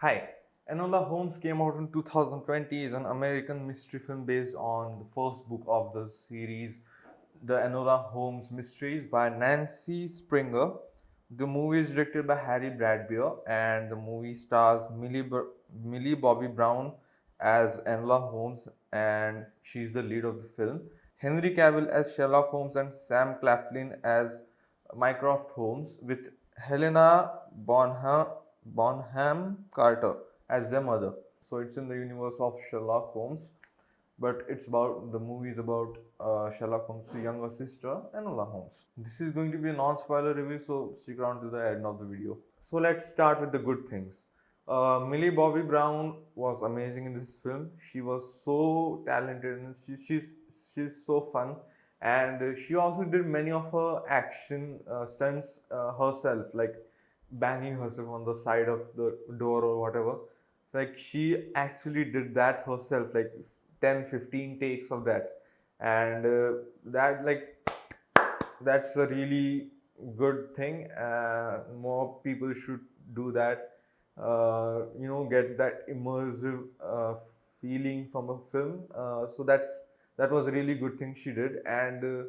Hi, Enola Holmes came out in 2020. Is an American mystery film based on the first book of the series, The Enola Holmes Mysteries by Nancy Springer. The movie is directed by Harry Bradbeer, and the movie stars Millie Bobby Brown as Enola Holmes, and she's the lead of the film. Henry Cavill as Sherlock Holmes and Sam Claflin as Mycroft Holmes, with Bonham Carter as their mother. So it's in the universe of Sherlock Holmes, but it's about the movie is about Sherlock Holmes' younger sister, Enola Holmes. This is going to be a non-spoiler review, so stick around to the end of the video. So let's start with the good things. Millie Bobby Brown was amazing in this film. She was so talented and she's so fun. And she also did many of her action stunts herself, like banging herself on the side of the door or whatever. Like she actually did that herself, like 10, 15 takes of that. And that like that's a really good thing. More people should do that. Get that immersive feeling from a film. So that was a really good thing she did, and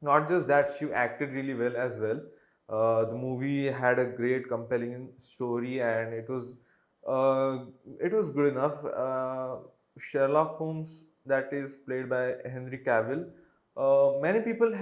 not just that, she acted really well as well. The movie had a great, compelling story, and it was good enough. Sherlock Holmes, that is played by Henry Cavill. Many people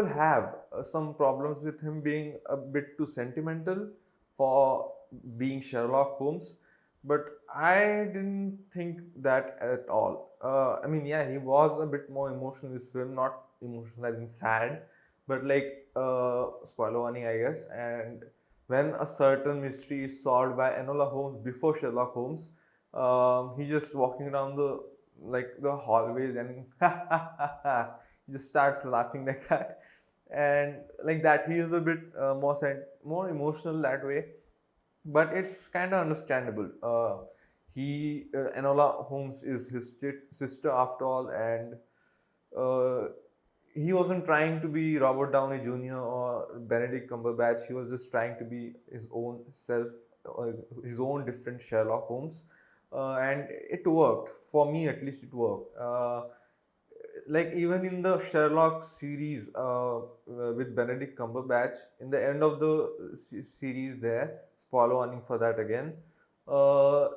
have some problems with him being a bit too sentimental for being Sherlock Holmes, but I didn't think that at all. I mean, yeah, he was a bit more emotional in this film, not emotional as in sad, but like spoiler warning, I guess. And when a certain mystery is solved by Enola Holmes before Sherlock Holmes, he just walking down the hallways and he just starts laughing like that, and like that he is a bit more emotional that way, but it's kind of understandable. Enola Holmes is his sister after all, and uh, he wasn't trying to be Robert Downey Jr. or Benedict Cumberbatch. He was just trying to be his own self, his own different Sherlock Holmes, and it worked for me. At least it worked. Like even in the Sherlock series with Benedict Cumberbatch, in the end of the series, there, spoiler warning for that again. Uh,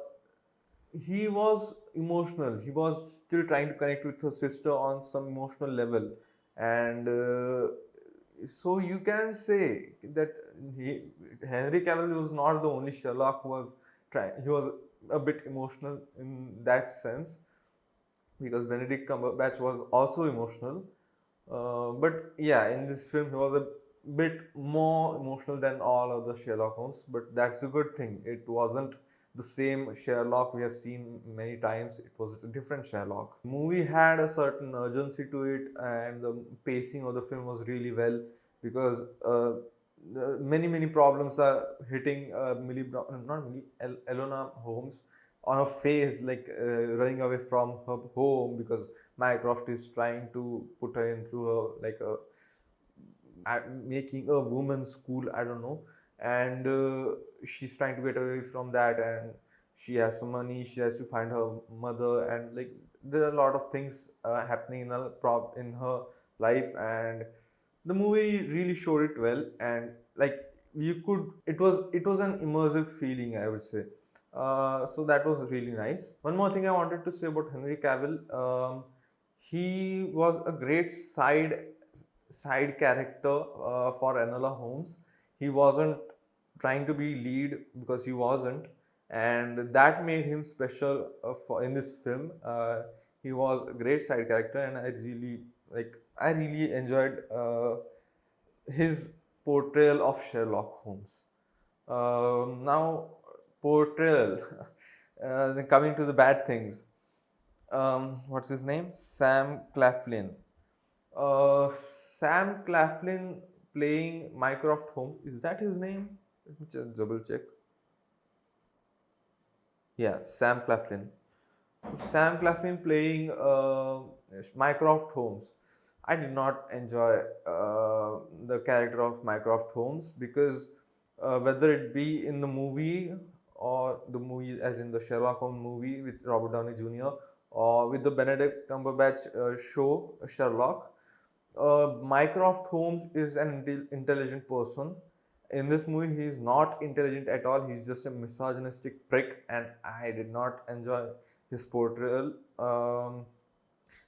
he was emotional. He was still trying to connect with her sister on some emotional level, and so you can say that he, Henry Cavill was not the only Sherlock who was trying. He was a bit emotional in that sense, because Benedict Cumberbatch was also emotional. But yeah, in this film, he was a bit more emotional than all other Sherlock Holmes. But that's a good thing. It wasn't the same Sherlock we have seen many times. It was a different Sherlock. The movie had a certain urgency to it, and the pacing of the film was really well, because many problems are hitting not Millie, Elona Holmes on her face, like running away from her home because Mycroft is trying to put her into making a woman's school, I don't know, and she's trying to get away from that, and she has some money, she has to find her mother, and like there are a lot of things happening in her life, and the movie really showed it well, and like it was an immersive feeling, I would say. So that was really nice. One more thing I wanted to say about Henry Cavill. He was a great side character for Enola Holmes. He wasn't trying to be lead because he wasn't, and that made him special in this film. He was a great side character, and I really enjoyed his portrayal of Sherlock Holmes. Now, portrayal. Then coming to the bad things. What's his name? Sam Claflin. Sam Claflin playing Mycroft Holmes. Is that his name? Let me just double check. Yeah, Sam Claflin. So Sam Claflin playing Mycroft Holmes. I did not enjoy the character of Mycroft Holmes, because whether it be in the movie or the movie as in the Sherlock Holmes movie with Robert Downey Jr., or with the Benedict Cumberbatch show Sherlock. Mycroft Holmes is an intelligent person. In this movie, he is not intelligent at all. He's just a misogynistic prick, and I did not enjoy his portrayal.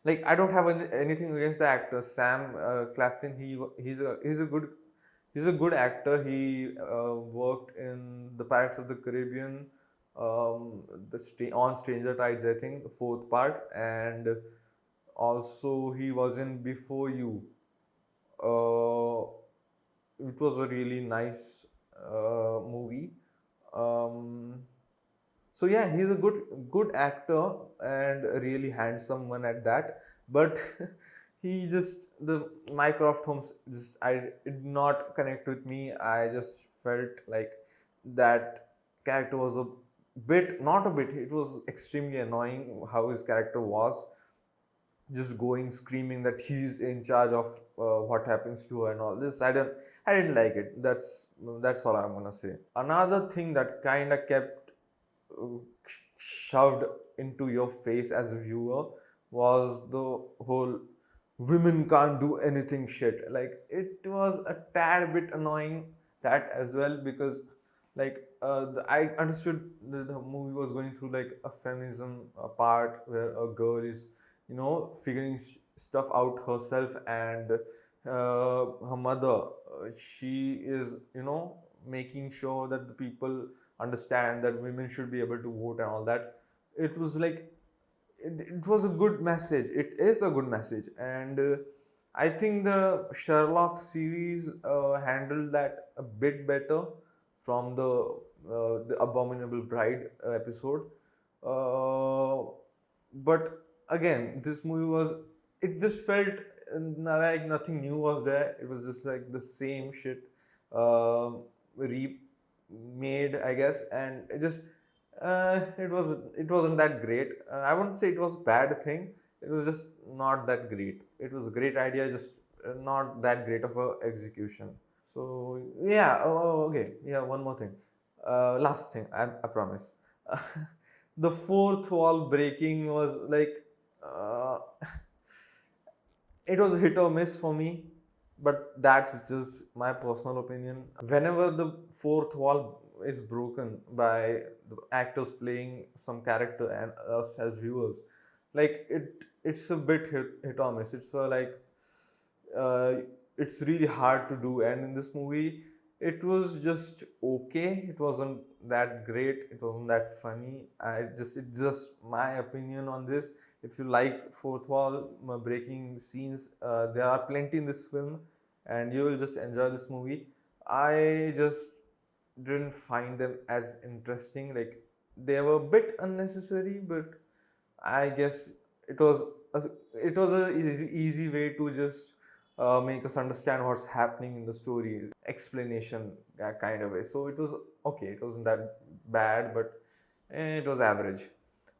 Like I don't have anything against the actor Sam Claflin. He's a good actor. He worked in the Pirates of the Caribbean, on Stranger Tides, I think, the fourth part, and also he was in Before You. Uh, it was a really nice movie. Um, so yeah, he's a good actor and a really handsome one at that. But he just the Mycroft Holmes just I it did not connect with me. I just felt like that character was a bit not a bit. It was extremely annoying how his character was just going screaming that he's in charge of what happens to her and all this. I didn't like it. That's all I'm gonna say. Another thing that kind of kept uh, shoved into your face as a viewer was the whole women can't do anything shit. Like it was a tad bit annoying that as well, because like I understood the movie was going through like a feminism part where a girl is figuring stuff out herself, and her mother, she is making sure that the people understand that women should be able to vote and all that. It was like it was a good message. It is a good message, and I think the Sherlock series handled that a bit better from the Abominable Bride episode. Uh, but again, this movie was, it just felt like nothing new was there. It was just like the same shit remade, I guess, and it wasn't that great. I wouldn't say it was a bad thing. It was just not that great. It was a great idea, just not that great of a execution. So yeah, okay, yeah. One more thing, last thing. I promise. The fourth wall breaking was like, uh, it was hit or miss for me, but that's just my personal opinion. Whenever the fourth wall is broken by the actors playing some character and us as viewers, like it's a bit hit or miss. Uh, it's really hard to do, and in this movie it was just okay. It wasn't that great, it wasn't that funny. It's just my opinion on this. If you like fourth wall breaking scenes, there are plenty in this film, and you will just enjoy this movie. I just didn't find them as interesting. Like they were a bit unnecessary, but I guess it was a, it was a easy way to just make us understand what's happening in the story, explanation kind of way. So it was okay. It wasn't that bad, but it was average.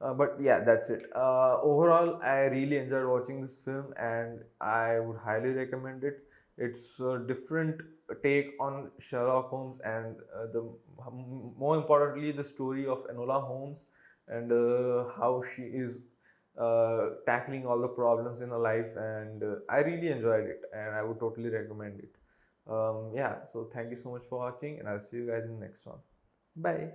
But yeah, that's it. Overall, I really enjoyed watching this film, and I would highly recommend it. It's a different take on Sherlock Holmes, and more importantly, the story of Enola Holmes, and how she is tackling all the problems in her life. And I really enjoyed it, and I would totally recommend it. Yeah, so thank you so much for watching, and I'll see you guys in the next one. Bye.